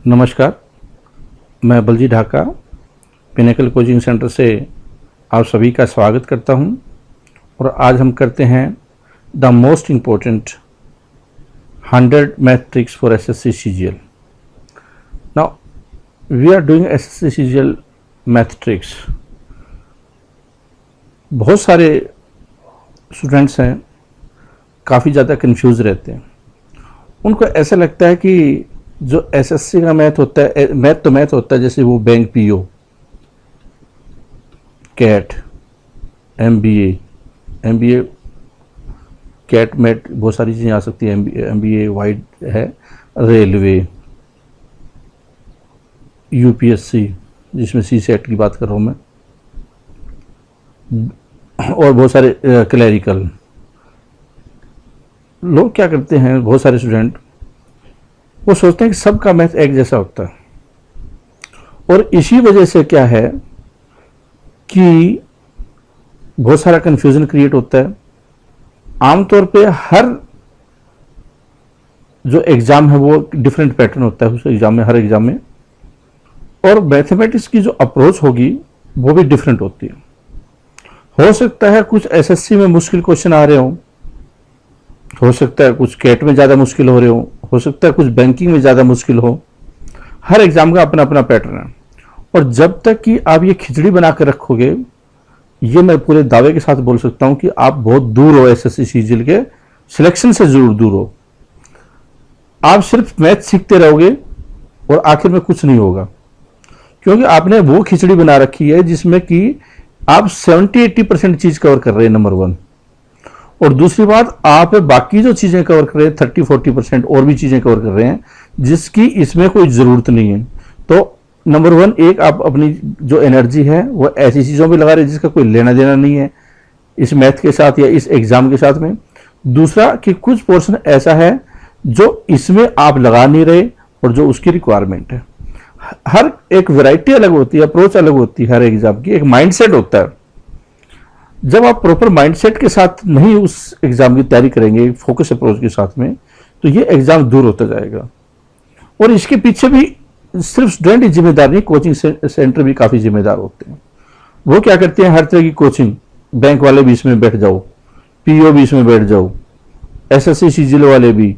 नमस्कार, मैं Balji Dhaka pinnacle coaching centre से आप सभी का स्वागत करता हूं और आज हम करते हैं the most important 100 math tricks for SSC CGL. Now we are doing SSC CGL math tricks. बहुत सारे स्टूडेंट्स हैं, काफ़ी ज़्यादा कंफ्यूज रहते हैं। उनको ऐसा लगता है कि जो एसएससी का मैथ होता है, मैथ होता है जैसे वो bank PO, CAT, MBA, CAT MAT, बहुत सारी चीज़ें आ सकती है। एमबीए वाइड है, रेलवे, यूपीएससी जिसमें सी सेट की बात कर रहा हूँ मैं, और बहुत सारे क्लैरिकल। लोग क्या करते हैं, बहुत सारे स्टूडेंट वो सोचते हैं कि सबका मैथ एक जैसा होता है और इसी वजह से क्या है कि बहुत सारा कंफ्यूजन क्रिएट होता है। आमतौर पे हर जो एग्ज़ाम है वो डिफरेंट पैटर्न होता है उस एग्ज़ाम में, हर एग्ज़ाम में, और मैथमेटिक्स की जो अप्रोच होगी वो भी डिफरेंट होती है। हो सकता है कुछ एसएससी में मुश्किल क्वेश्चन आ रहे हो सकता है कुछ कैट में ज़्यादा मुश्किल हो रहे हो सकता है कुछ बैंकिंग में ज़्यादा मुश्किल हो। हर एग्ज़ाम का अपना अपना पैटर्न है और जब तक कि आप ये खिचड़ी बना कर रखोगे, ये मैं पूरे दावे के साथ बोल सकता हूं कि आप बहुत दूर हो एसएससी सीजीएल के सिलेक्शन से, जरूर दूर हो। आप सिर्फ मैथ सीखते रहोगे और आखिर में कुछ नहीं होगा, क्योंकि आपने वो खिचड़ी बना रखी है जिसमें कि आप 70-80% चीज़ कवर कर रहे हैं, नंबर 1। और दूसरी बात, आप बाकी जो चीज़ें कवर कर रहे हैं 30-40% और भी चीज़ें कवर कर रहे हैं जिसकी इसमें कोई ज़रूरत नहीं है। तो नंबर 1, एक आप अपनी जो एनर्जी है वो ऐसी चीज़ों में लगा रहे हैं जिसका कोई लेना देना नहीं है इस मैथ के साथ या इस एग्ज़ाम के साथ में। दूसरा कि कुछ पोर्शन ऐसा है जो इसमें आप लगा नहीं रहे और जो उसकी रिक्वायरमेंट है। हर एक वैरायटी अलग होती है, अप्रोच अलग होती है, हर एग्ज़ाम की एक माइंडसेट होता है। जब आप प्रॉपर माइंडसेट के साथ नहीं उस एग्ज़ाम की तैयारी करेंगे, फोकस अप्रोच के साथ में, तो ये एग्ज़ाम दूर होता जाएगा। और इसके पीछे भी सिर्फ स्टूडेंट ही जिम्मेदार नहीं, कोचिंग सेंटर भी काफ़ी जिम्मेदार होते हैं। वो क्या करते हैं, हर तरह की कोचिंग, बैंक वाले भी इसमें बैठ जाओ, पीओ भी इसमें बैठ जाओ, एसएससी सीजीएल वाले भी,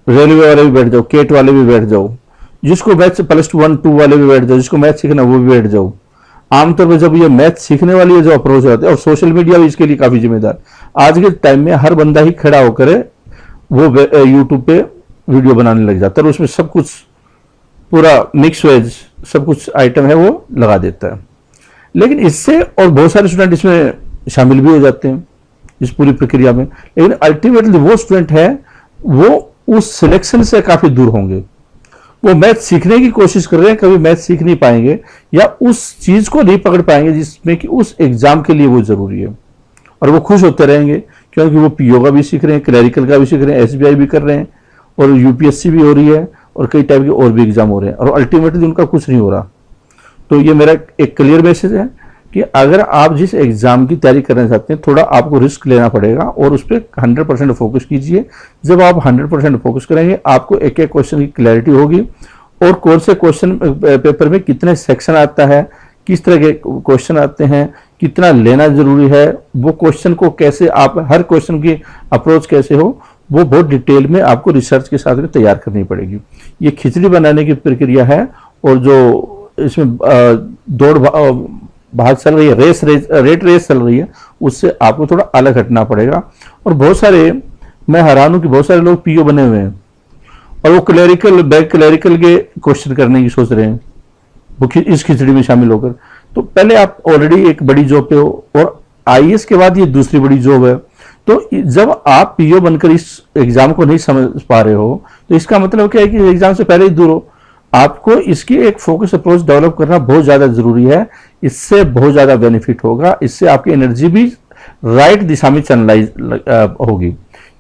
रेलवे वाले भी बैठ जाओ, केट वाले भी बैठ जाओ, जिसको मैथ +1-2 वाले भी बैठ जाओ, जिसको मैथ सीखना वो भी बैठ जाओ। आमतौर पर जब ये मैथ सीखने वाली जो अप्रोच होती है, और सोशल मीडिया भी इसके लिए काफ़ी जिम्मेदार। आज के टाइम में हर बंदा ही खड़ा होकर वो यूट्यूब पे वीडियो बनाने लग जाता है और उसमें सब कुछ पूरा मिक्स वेज सब कुछ आइटम है वो लगा देता है। लेकिन इससे और बहुत सारे स्टूडेंट इसमें शामिल भी हो जाते हैं इस पूरी प्रक्रिया में, लेकिन अल्टीमेटली वो स्टूडेंट है वो उस सिलेक्शन से काफ़ी दूर होंगे। वो मैथ सीखने की कोशिश कर रहे हैं, कभी मैथ सीख नहीं पाएंगे या उस चीज़ को नहीं पकड़ पाएंगे जिसमें कि उस एग्ज़ाम के लिए वो ज़रूरी है, और वो खुश होते रहेंगे क्योंकि वो पीओ का भी सीख रहे हैं, क्लैरिकल का भी सीख रहे हैं, एसबीआई भी कर रहे हैं, और यूपीएससी भी हो रही है, और कई टाइप के और भी एग्ज़ाम हो रहे हैं, और अल्टीमेटली उनका कुछ नहीं हो रहा। तो ये मेरा एक क्लियर मैसेज है कि अगर आप जिस एग्ज़ाम की तैयारी करना चाहते हैं, थोड़ा आपको रिस्क लेना पड़ेगा और उस पर 100% फोकस कीजिए। जब आप 100% फोकस करेंगे, आपको एक एक क्वेश्चन की क्लैरिटी होगी और कौन से क्वेश्चन पेपर में कितने सेक्शन आता है, किस तरह के क्वेश्चन आते हैं, कितना लेना जरूरी है, वो क्वेश्चन को कैसे आप, हर क्वेश्चन की अप्रोच कैसे हो, वो बहुत डिटेल में आपको रिसर्च के साथ में तैयार करनी पड़ेगी। ये खिचड़ी बनाने की प्रक्रिया है, और जो इसमें दौड़ भाग चल रही है, रेट रेस चल रही है, उससे आपको थोड़ा अलग हटना पड़ेगा। और बहुत सारे, मैं हैरान हूं कि बहुत सारे लोग पीओ बने हुए हैं और वो बैंक क्लैरिकल के क्वेश्चन करने की सोच रहे हैं वो इस खिचड़ी में शामिल होकर। तो पहले आप ऑलरेडी एक बड़ी जॉब पे हो और आईएएस के बाद ये दूसरी बड़ी जॉब है। तो जब आप पीओ बनकर इस एग्जाम को नहीं समझ पा रहे हो, तो इसका मतलब क्या है कि एग्जाम से पहले ही दूर हो। आपको इसकी एक फोकस अप्रोच डेवलप करना बहुत ज़्यादा ज़रूरी है। इससे बहुत ज़्यादा बेनिफिट होगा, इससे आपकी एनर्जी भी राइट दिशा में चैनलाइज होगी।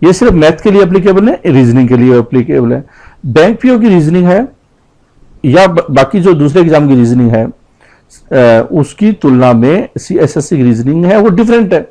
ये सिर्फ मैथ के लिए एप्लीकेबल है, रीजनिंग के लिए एप्लीकेबल है। बैंक पीओ की रीजनिंग है या बाकी जो दूसरे एग्जाम की रीजनिंग है, उसकी तुलना में एसएससी की रीजनिंग है वो डिफरेंट है।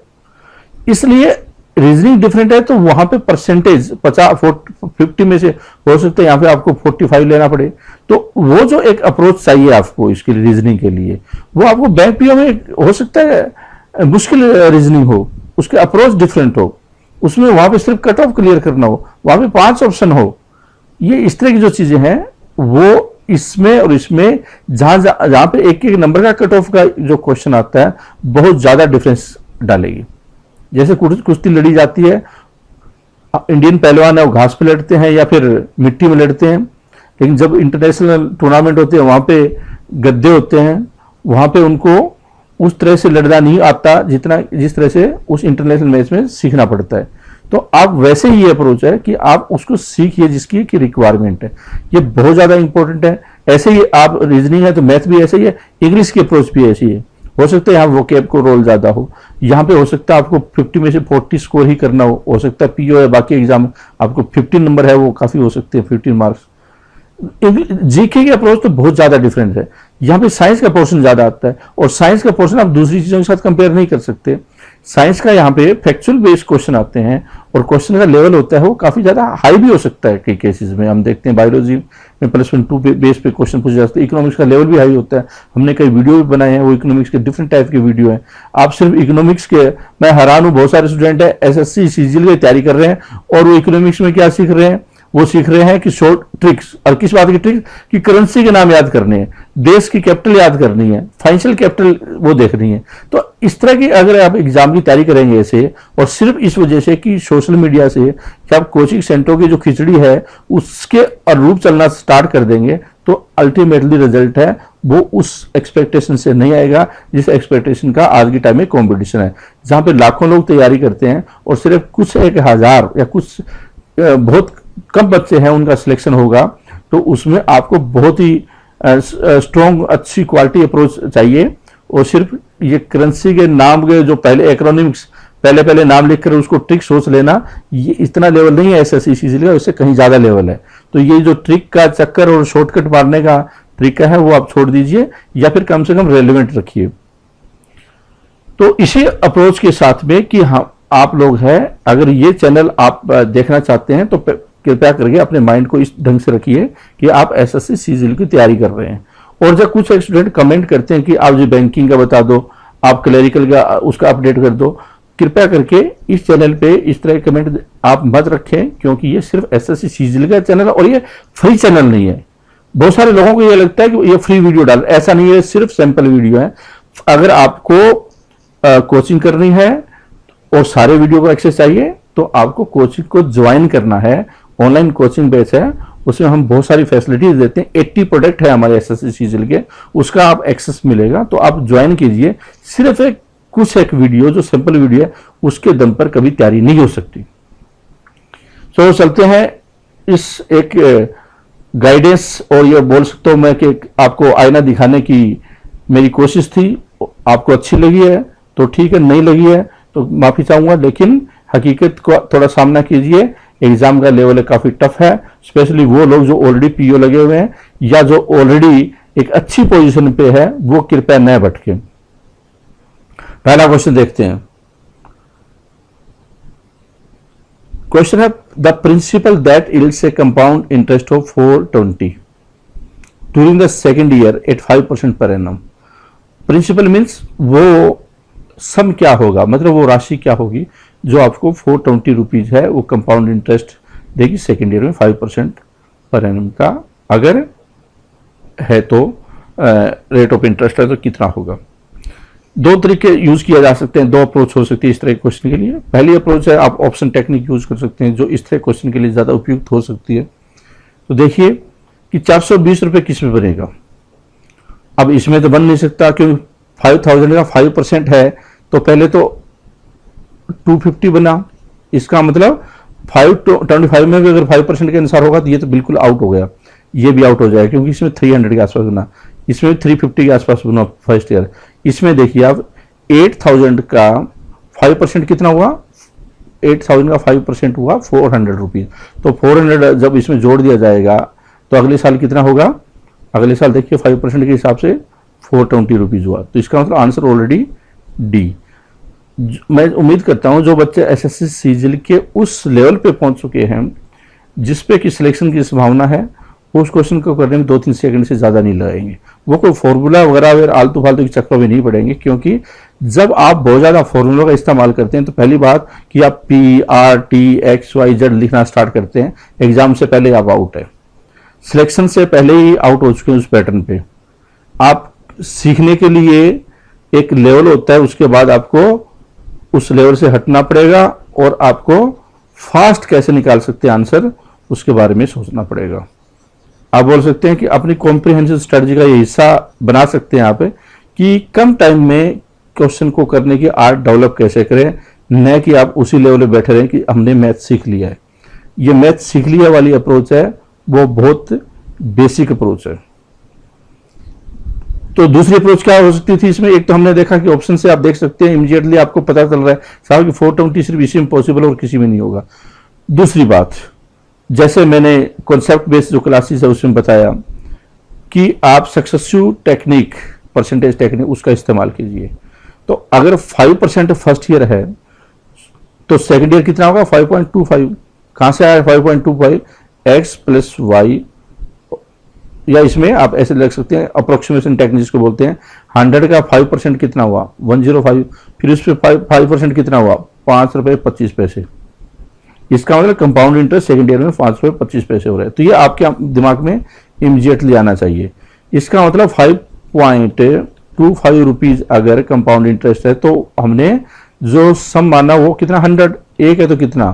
इसलिए रीजनिंग डिफरेंट है तो वहां पे परसेंटेज 50 में से हो सकता है यहाँ पे आपको 45 लेना पड़े। तो वो जो एक अप्रोच चाहिए आपको इसके लिए, रीजनिंग के लिए, वो आपको बैंक पीओ में हो सकता है मुश्किल रीजनिंग हो, उसके अप्रोच डिफरेंट हो, उसमें वहां पे सिर्फ कट ऑफ क्लियर करना हो, वहां पे 5 ऑप्शन हो। ये इस तरह की जो चीजें हैं वो इसमें और इसमें जहां पे एक एक नंबर का कट ऑफ का जो क्वेश्चन आता है बहुत ज्यादा डिफरेंस डालेगी। जैसे कुश्ती लड़ी जाती है, इंडियन पहलवान है वो घास पे लड़ते हैं या फिर मिट्टी में लड़ते हैं, लेकिन जब इंटरनेशनल टूर्नामेंट होते हैं वहां पे गद्दे होते हैं, वहां पे उनको उस तरह से लड़ना नहीं आता जिस तरह से उस इंटरनेशनल मैच में सीखना पड़ता है। तो आप वैसे ही ये अप्रोच है कि आप उसको सीखिए जिसकी की रिक्वायरमेंट है, ये बहुत ज्यादा इंपॉर्टेंट है। ऐसे ही आप रीजनिंग है तो मैथ भी ऐसे ही है, इंग्लिश की अप्रोच भी ऐसी है। हो सकता है यहाँ वोकैब को रोल ज्यादा हो, यहाँ पे हो सकता है आपको 50 में से 40 स्कोर ही करना हो सकता है पीओ या बाकी एग्जाम आपको 15 नंबर है वो काफी हो सकते हैं 15 मार्क्स। जीके की अप्रोच तो बहुत ज्यादा डिफरेंट है, यहाँ पे साइंस का पोर्शन ज्यादा आता है और साइंस का पोर्शन आप दूसरी चीजों के साथ कंपेयर नहीं कर सकते। साइंस का यहाँ पे फैक्चुअल बेस्ड क्वेश्चन आते हैं और क्वेश्चन का लेवल होता है वो काफी ज्यादा हाई भी हो सकता है। कई केसेस में हम देखते हैं बायोलॉजी में +1 2 बेस पे क्वेश्चन पूछे जाते हैं, इकोनॉमिक्स का लेवल भी हाई होता है। हमने कई वीडियो भी बनाए हैं, वो इकोनॉमिक्स के डिफरेंट टाइप के वीडियो हैं। आप सिर्फ इकोनॉमिक्स के, मैं हैरान हूं बहुत सारे स्टूडेंट है एसएससी सीजीएल की तैयारी कर रहे हैं और वो इकोनॉमिक्स में क्या सीख रहे हैं, वो सीख रहे हैं कि शॉर्ट ट्रिक्स, और किस बात की ट्रिक्स कि करेंसी के नाम याद करने हैं, देश की कैपिटल याद करनी है, फाइनेंशियल कैपिटल वो देखनी है। तो इस तरह की अगर आप एग्जाम की तैयारी करेंगे ऐसे, और सिर्फ इस वजह से कि सोशल मीडिया से कि आप कोचिंग सेंटरों की जो खिचड़ी है उसके अनुरूप चलना स्टार्ट कर देंगे, तो अल्टीमेटली रिजल्ट है वो उस एक्सपेक्टेशन से नहीं आएगा जिस एक्सपेक्टेशन का आज के टाइम में कॉम्पिटिशन है, जहां पे लाखों लोग तैयारी करते हैं और सिर्फ कुछ 1000 या कुछ बहुत कम बच्चे हैं उनका सिलेक्शन होगा। तो उसमें आपको बहुत ही स्ट्रॉन्ग अच्छी क्वालिटी अप्रोच चाहिए। और सिर्फ ये करेंसी के नाम के जो पहले एक्रोनिम्स पहले नाम लिखकर उसको ट्रिक सोच लेना, ये इतना लेवल नहीं है एसएससी सीजीएल का, इससे कहीं ज्यादा लेवल है। तो ये जो ट्रिक का चक्कर और शॉर्टकट मारने का तरीका है वो आप छोड़ दीजिए, या फिर कम से कम रेलिवेंट रखिए। तो इसी अप्रोच के साथ में कि हाँ आप लोग हैं, अगर ये चैनल आप देखना चाहते हैं तो कृपया करके अपने माइंड को इस ढंग से रखिए कि आप एसएससी सीजीएल की तैयारी कर रहे हैं। और जब कुछ स्टूडेंट कमेंट करते हैं कि आप जो बैंकिंग का बता दो, आप क्लरिकल का उसका अपडेट कर दो, कृपया करके इस चैनल पे इस तरह के कमेंट आप मत रखें, क्योंकि ये सिर्फ एसएससी सीजीएल का चैनल है और ये फ्री चैनल नहीं है। बहुत सारे लोगों को ये लगता है कि ये फ्री वीडियो डाल, ऐसा नहीं है, सिर्फ सैंपल वीडियो है। अगर आपको कोचिंग करनी है और सारे वीडियो को एक्सेस चाहिए तो आपको कोचिंग को ज्वाइन करना है। ऑनलाइन कोचिंग बेस है, उसमें हम बहुत सारी फैसिलिटीज देते हैं। 80 प्रोडक्ट है हमारे एसएससी सीजीएल के, उसका आप एक्सेस मिलेगा, तो आप ज्वाइन कीजिए। सिर्फ एक वीडियो जो सिंपल वीडियो है उसके दम पर कभी तैयारी नहीं हो सकती। तो चलते हैं इस एक गाइडेंस, और ये बोल सकता हूं मैं कि आपको आईना दिखाने की मेरी कोशिश थी। आपको अच्छी लगी है तो ठीक है, नहीं लगी है तो माफी चाहूंगा, लेकिन हकीकत को थोड़ा सामना कीजिए। एग्जाम का लेवल काफी टफ है, स्पेशली वो लोग जो ऑलरेडी पीओ लगे हुए हैं या जो ऑलरेडी एक अच्छी पोजीशन पे है, वो कृपया न भटके। पहला क्वेश्चन देखते हैं। क्वेश्चन है the principal that yields a compound interest of 420 during the second year at 5% per annum. Principle means वो सम क्या होगा, मतलब वो राशि क्या होगी जो आपको 420 रुपीज है वो कंपाउंड इंटरेस्ट देगी सेकेंड ईयर में 5% पर एनम का। अगर है तो रेट ऑफ इंटरेस्ट है तो कितना होगा। दो तरीके यूज किया जा सकते हैं, दो अप्रोच हो सकती है इस तरह के क्वेश्चन के लिए। पहली अप्रोच है आप ऑप्शन टेक्निक यूज कर सकते हैं, जो इस तरह क्वेश्चन के लिए ज्यादा उपयुक्त हो सकती है। तो देखिए कि 420 रुपए किस में बनेगा। अब इसमें तो बन नहीं सकता क्योंकि 5000 का 5% है, तो पहले तो 250 बना। इसका मतलब 525 में भी अगर 5% के अनुसार होगा तो ये तो बिल्कुल आउट हो गया, ये भी आउट हो जाएगा क्योंकि इसमें 300 के आसपास बना, इसमें 350 के आसपास बना फर्स्ट ईयर। इसमें देखिए आप 8000 का 5% कितना हुआ, 8000 का 5% हुआ 400 रुपीज। तो 400 जब इसमें जोड़ दिया जाएगा तो अगले साल कितना होगा, अगले साल देखिए 5% के हिसाब से 420 रुपीज हुआ। तो इसका मतलब आंसर ऑलरेडी डी। मैं उम्मीद करता हूं जो बच्चे एसएससी सीजीएल के उस लेवल पे पहुंच चुके हैं जिस पे कि सिलेक्शन की संभावना है, उस क्वेश्चन को करने में 2-3 सेकंड से ज़्यादा नहीं लगाएंगे। वो कोई फॉर्मूला वगैरह आलतू फालतू के चक्कर में नहीं पड़ेंगे, क्योंकि जब आप बहुत ज़्यादा फॉर्मूला का इस्तेमाल करते हैं तो पहली बात कि आप P R T X Y Z लिखना स्टार्ट करते हैं, एग्जाम से पहले आप आउट है, सिलेक्शन से पहले ही आउट हो चुके हैं उस पैटर्न पे। आप सीखने के लिए एक लेवल होता है, उसके बाद आपको उस लेवल से हटना पड़ेगा और आपको फास्ट कैसे निकाल सकते हैं आंसर, उसके बारे में सोचना पड़ेगा। आप बोल सकते हैं कि अपनी कॉम्प्रिहेंसिव स्ट्रेटजी का ये हिस्सा बना सकते हैं आप कि कम टाइम में क्वेश्चन को करने की आर्ट डेवलप कैसे करें, न कि आप उसी लेवल पे बैठे रहें कि हमने मैथ सीख लिया है। ये मैथ सीख लिया वाली अप्रोच है, वो बहुत बेसिक अप्रोच है। तो दूसरी अप्रोच क्या हो सकती थी इसमें? एक तो हमने देखा कि ऑप्शन से आप देख सकते हैं इमीडिएटली आपको पता चल रहा है साहब कि 420 सिर्फ इसी में पॉसिबल और किसी में नहीं होगा। दूसरी बात, जैसे मैंने कॉन्सेप्ट बेस्ड जो क्लासेस है उसमें बताया कि आप सक्सेसिव टेक्निक, परसेंटेज टेक्निक, उसका इस्तेमाल कीजिए। तो अगर 5% फर्स्ट ईयर है तो सेकंड ईयर कितना होगा? 5.25। कहां से आया 5.25? एक्स प्लस वाई, या इसमें आप ऐसे लग सकते हैं अप्रोक्सीमेशन टेक्निक जिसको बोलते हैं। 100 का 5% कितना हुआ? 105। फिर उस पर 5% कितना हुआ? 5 रुपए 25 पैसे। इसका मतलब कंपाउंड इंटरेस्ट सेकंड ईयर में 5 रुपए 25 पैसे हो रहे हैं। तो ये आपके दिमाग में इमीडिएटली आना चाहिए। इसका मतलब 5.25 रुपीज अगर कंपाउंड इंटरेस्ट है तो हमने जो सम माना वो कितना? 100। एक है तो कितना?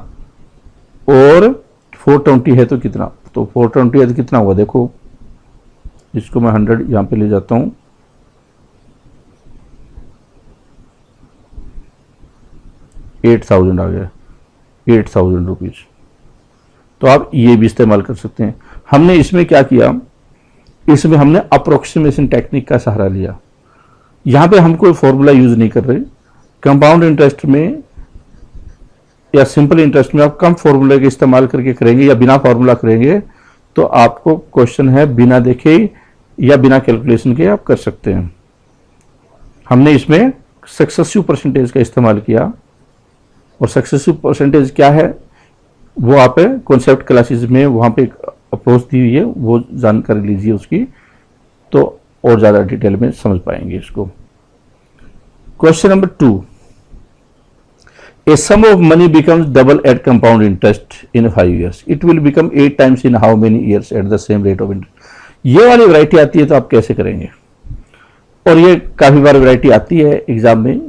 और 420 है तो कितना? तो 420 है तो कितना हुआ? देखो, इसको मैं 100 यहां पे ले जाता हूं, 8000 आ गया, 8000 रुपीज। तो आप ये भी इस्तेमाल कर सकते हैं। हमने इसमें क्या किया? इसमें हमने अप्रोक्सीमेशन टेक्निक का सहारा लिया। यहां पे हम कोई फॉर्मूला यूज नहीं कर रहे। कंपाउंड इंटरेस्ट में या सिंपल इंटरेस्ट में आप कम फॉर्मूले का इस्तेमाल करके करेंगे या बिना फॉर्मूला करेंगे तो आपको क्वेश्चन है बिना देखे या बिना कैलकुलेशन के आप कर सकते हैं। हमने इसमें सक्सेसिव परसेंटेज का इस्तेमाल किया, और सक्सेसिव परसेंटेज क्या है वो आप कॉन्सेप्ट क्लासेस में वहां पे अप्रोच दी हुई है, वो जानकारी लीजिए उसकी, तो और ज्यादा डिटेल में समझ पाएंगे इसको। Question number 2, A sum of money becomes double at compound interest in 5 years. It will become 8 times in how many years at the same rate of interest? ये वाली वैरायटी आती है तो आप कैसे करेंगे? और ये काफी बार वैरायटी आती है एग्जाम में,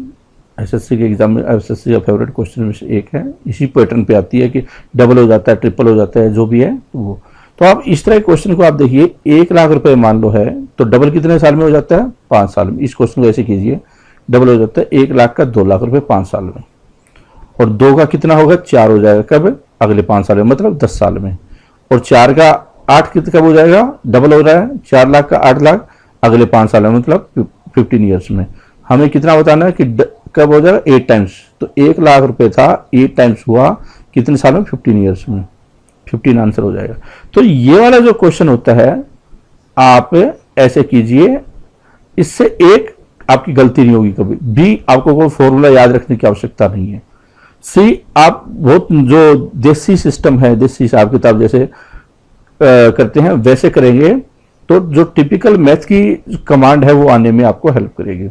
एसएससी के एग्जाम में। एसएससी का फेवरेट क्वेश्चन में से एक है, इसी पैटर्न पे आती है कि डबल हो जाता है, ट्रिपल हो जाता है, जो भी है वो। तो आप इस तरह के क्वेश्चन को आप देखिए, 1 लाख रुपए मान लो है तो डबल कितने साल में हो जाता है? 5 साल में। इस क्वेश्चन को ऐसे कीजिए, डबल हो जाता है 1 लाख का 2 लाख रुपए 5 साल में, और 2 का कितना होगा? 4 हो जाएगा। कब? अगले 5 साल में, मतलब 10 साल में। और 4 का 8 कब हो जाएगा? डबल हो रहा है, 4 लाख का 8 लाख अगले 5 साल में, मतलब 15 ईयर्स में। हमें कितना बताना है कि कब हो जाएगा? 8 टाइम्स। तो 1 लाख रुपए था, 8 टाइम्स हुआ कितने साल में? 15 ईयर्स में। 15 आंसर हो जाएगा। तो ये वाला जो क्वेश्चन होता है आप ऐसे कीजिए, इससे एक आपकी गलती नहीं होगी कभी भी। आपको कोई फॉर्मूला याद रखने की आवश्यकता नहीं है। सी, आप बहुत जो देसी सिस्टम है, देसी हिसाब किताब जैसे करते हैं वैसे करेंगे तो जो टिपिकल मैथ की कमांड है वो आने में आपको हेल्प करेगी।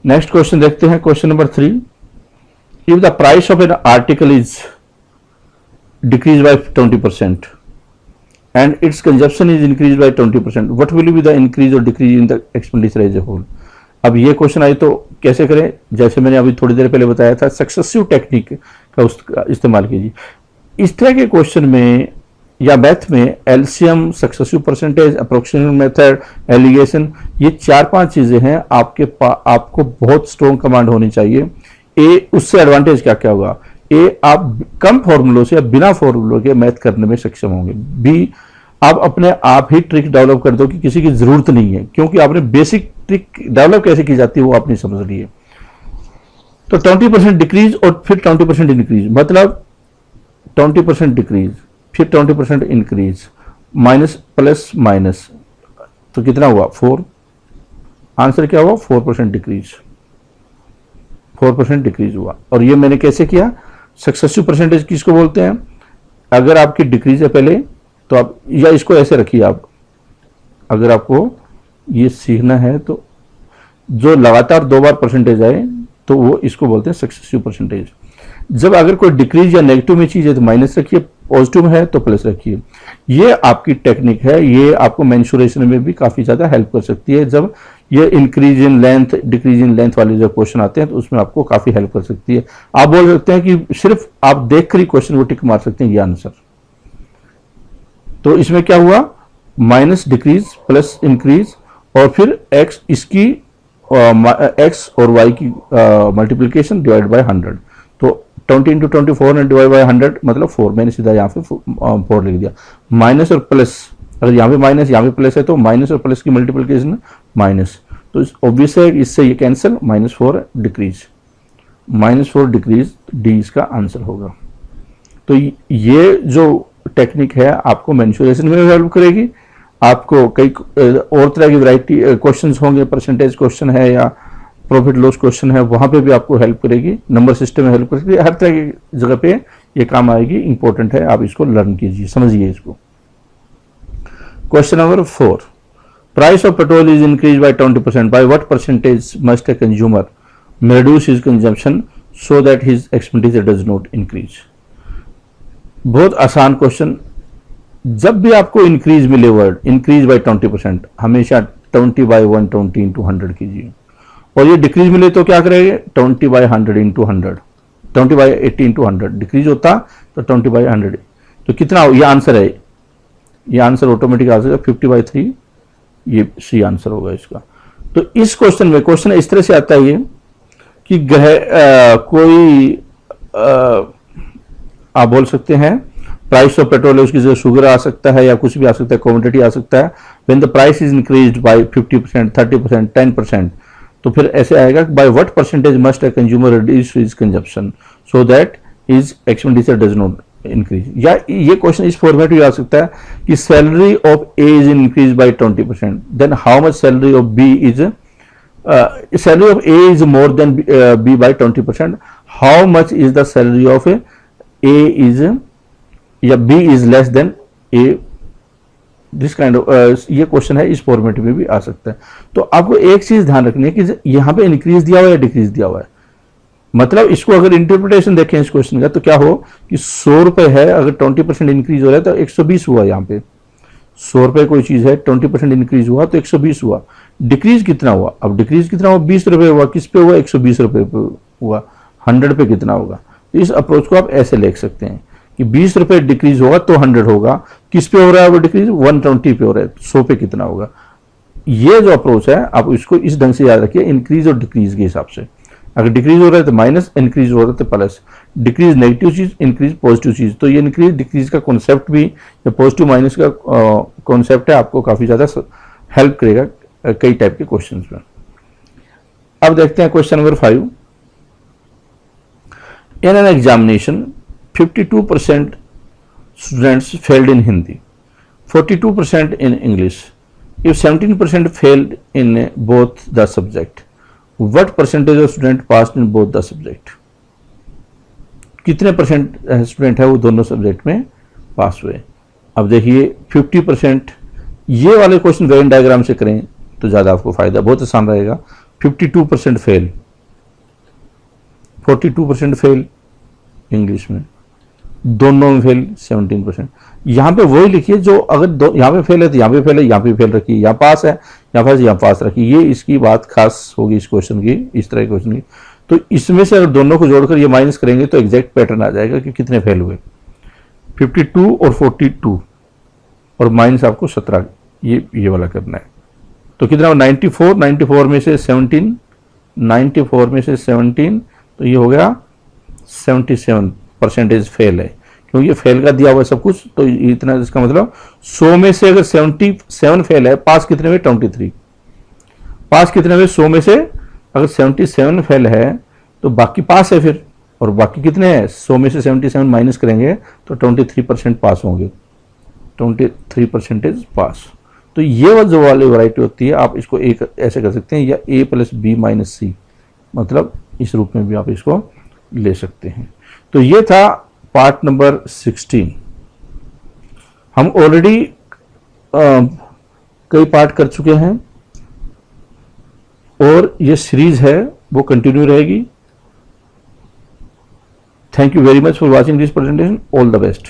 नेक्स्ट क्वेश्चन देखते हैं, question number 3। If the price of an article is decrease by 20% and its consumption is increase by 20%, what will be the increase और decrease in the expenditure as a whole? अब ये question I तो कैसे करें? जैसे मैंने अभी थोड़ी देर पहले बताया था, सक्सेसिव टेक्निक का उसका इस्तेमाल कीजिए। इस तरह के क्वेश्चन में या मैथ में LCM, successive percentage, approximation method, alligation, ये 4-5 चीजें हैं। आपको बहुत स्ट्रॉन्ग कमांड होनी चाहिए। ए, उससे एडवांटेज क्या क्या होगा? ए, आप कम फॉर्मूलों से या बिना फॉर्मूलों के मैथ करने में सक्षम होंगे। बी, आप अपने आप ही ट्रिक डेवलप कर दो कि किसी की जरूरत नहीं है, क्योंकि आपने बेसिक ट्रिक डेवलप कैसे की जाती है वो आपने समझ ली है। तो 20% डिक्रीज और फिर 20% इंक्रीज, मतलब 20% डिक्रीज फिर 20% इंक्रीज, माइनस प्लस माइनस, तो कितना हुआ? 4। आंसर क्या हुआ? 4% डिक्रीज, 4% डिक्रीज हुआ। और ये मैंने कैसे किया, सक्सेसिव परसेंटेज किसको बोलते हैं, अगर आपकी डिक्रीज है पहले तो आप, या इसको ऐसे रखिए आप, अगर आपको ये सीखना है तो जो लगातार 2 बार परसेंटेज आए तो वो इसको बोलते हैं सक्सेसिव परसेंटेज। जब अगर कोई डिक्रीज या नेगेटिव में चीज है तो माइनस रखिए, पॉजिटिव में है तो प्लस रखिए। ये आपकी टेक्निक है, ये आपको मेंसुरेशन में भी काफी ज्यादा हेल्प कर सकती है। जब ये increase in length decrease in length वाले जब क्वेश्चन आते हैं तो उसमें आपको काफी हेल्प कर सकती है। आप बोल सकते हैं कि सिर्फ आप देख कर ही क्वेश्चन को टिक मार सकते हैं ये आंसर। तो इसमें क्या हुआ, माइनस डिक्रीज प्लस इंक्रीज और फिर एक्स, इसकी एक्स और वाई की मल्टीप्लीकेशन डिवाइड बाय 100। तो 20 इंटू 24 और डिवाइड बाय 100 मतलब 4, मैंने सीधा यहाँ पे 4 लिख दिया। माइनस और प्लस, अगर यहाँ पे माइनस यहाँ पे प्लस है तो माइनस और प्लस की मल्टीप्लीकेशन माइनस, तो ऑब्वियस है इससे ये कैंसिल, -4 डिक्रीज, -4 डिक्रीज डी इसका आंसर होगा। तो ये जो टेक्निक है आपको मेंसुरेशन में हेल्प करेगी, आपको कई और तरह की वैरायटी क्वेश्चंस होंगे, परसेंटेज क्वेश्चन है या प्रॉफिट लॉस क्वेश्चन है, वहां पे भी आपको हेल्प करेगी, नंबर सिस्टम में हेल्प करेगी, हर तरह की जगह पे ये काम आएगी। इंपॉर्टेंट है, आप इसको लर्न कीजिए, समझिए इसको। Question number 4, price of petrol is increase by 20%, by what percentage must a consumer reduce his consumption so that his expenditure does not increase. बहुत आसान क्वेश्चन। जब भी आपको इंक्रीज मिले वर्ड, इंक्रीज बाय 20%, हमेशा 20 बाय 120 इंटू 100 कीजिए। और ये डिक्रीज मिले तो क्या करेंगे, 20 by 100 into 100, 20 by 80 into 100। Decrease होता तो 20 बाय 100, तो कितना, ये आंसर है, ये आंसर ऑटोमेटिक आ जाएगा 50 बाय 3, ये सी आंसर होगा इसका। तो इस क्वेश्चन में, क्वेश्चन इस तरह से आता है ये कि कोई आप बोल सकते हैं प्राइस ऑफ पेट्रोल है, उसकी जगह शुगर आ सकता है या कुछ भी आ सकता है, कमोडिटी आ सकता है। When the price is increased by 50%, 30%, 10%, तो फिर ऐसे आएगा by what percentage must a consumer reduce his consumption so that his expenditure does not increase. या ये क्वेश्चन इस फॉर्मेट में आ सकता है कि salary of A is increase by 20%, then how much salary of B is, salary of A is more than B by 20%, how much is the salary of A is, या B is less than A, this kind of, ये question है, इस format में भी आ सकता है। तो आपको एक चीज ध्यान रखनी है कि यहां पे इंक्रीज दिया हुआ है या डिक्रीज दिया हुआ है। मतलब इसको अगर इंटरप्रिटेशन देखें इस क्वेश्चन का तो क्या हो कि 100 रुपए है, अगर 20% इंक्रीज हो रहा है तो 120 हुआ। यहाँ पे 100 रुपए कोई चीज है, 20% इंक्रीज हुआ तो 120 हुआ। डिक्रीज कितना हुआ, अब डिक्रीज कितना हुआ, 20 रुपए हुआ। किस पे हुआ, 120 रुपए पे हुआ। 100 पे कितना होगा। तो इस अप्रोच को आप ऐसे लिख सकते हैं कि 20 रुपए डिक्रीज होगा तो 100 होगा। किस पे हो रहा है वो डिक्रीज, 120 पे हो रहा है, 100 पे कितना होगा। ये जो अप्रोच है आप इसको इस ढंग से याद रखिए, इंक्रीज और डिक्रीज के हिसाब से। अगर डिक्रीज हो रहा है तो माइनस, इंक्रीज हो रहा है तो प्लस। डिक्रीज नेगेटिव चीज, इंक्रीज पॉजिटिव चीज। तो ये इंक्रीज डिक्रीज का कॉन्सेप्ट भी या पॉजिटिव माइनस का कॉन्सेप्ट है, आपको काफी ज्यादा हेल्प करेगा कई टाइप के क्वेश्चन में। अब देखते हैं question number 5। In an examination 52% students failed in Hindi, 42% in English. If 17% failed in both the subject, what percentage of student passed in both the subject? कितने परसेंट स्टूडेंट है वो दोनों सब्जेक्ट में पास हुए। अब देखिए 50%, ये वाले क्वेश्चन वेन डायग्राम से करें तो ज्यादा आपको फायदा, बहुत आसान रहेगा। 52% फेल, 42% फेल इंग्लिश में, दोनों में फेल 17%। यहां पे वही लिखिए जो अगर यहां पे फेल है तो यहां पे फेल है, यहां पे फेल रखिए, यहां पास है यहां पास रखिए। ये इसकी बात खास होगी इस क्वेश्चन की, इस तरह के क्वेश्चन की। तो इसमें से अगर दोनों को जोड़कर ये माइनस करेंगे तो एग्जैक्ट पैटर्न आ जाएगा कि कितने फेल हुए। 52 और 42 और माइनस आपको 17, ये वाला करना है। तो कितना, 94, 94 में से 17, 94 में से 17, तो ये हो गया 77% फेल है, क्योंकि ये फेल का दिया हुआ है सब कुछ। तो इतना, इसका मतलब 100 में से अगर 77 फेल है, पास कितने में, 23। पास कितने में, 100 में से अगर 77 फेल है तो बाकी पास है फिर, और बाकी कितने हैं, 100 में से 77 माइनस करेंगे तो 23% पास होंगे, 23% पास। तो ये जो वाली वैरायटी होती है, आप इसको एक ऐसे कर सकते हैं, या A + B - C, मतलब इस रूप में भी आप इसको ले सकते हैं। तो ये था पार्ट नंबर 16। हम ऑलरेडी कई पार्ट कर चुके हैं और ये सीरीज है वो कंटिन्यू रहेगी। Thank you very much for watching this presentation. All the best.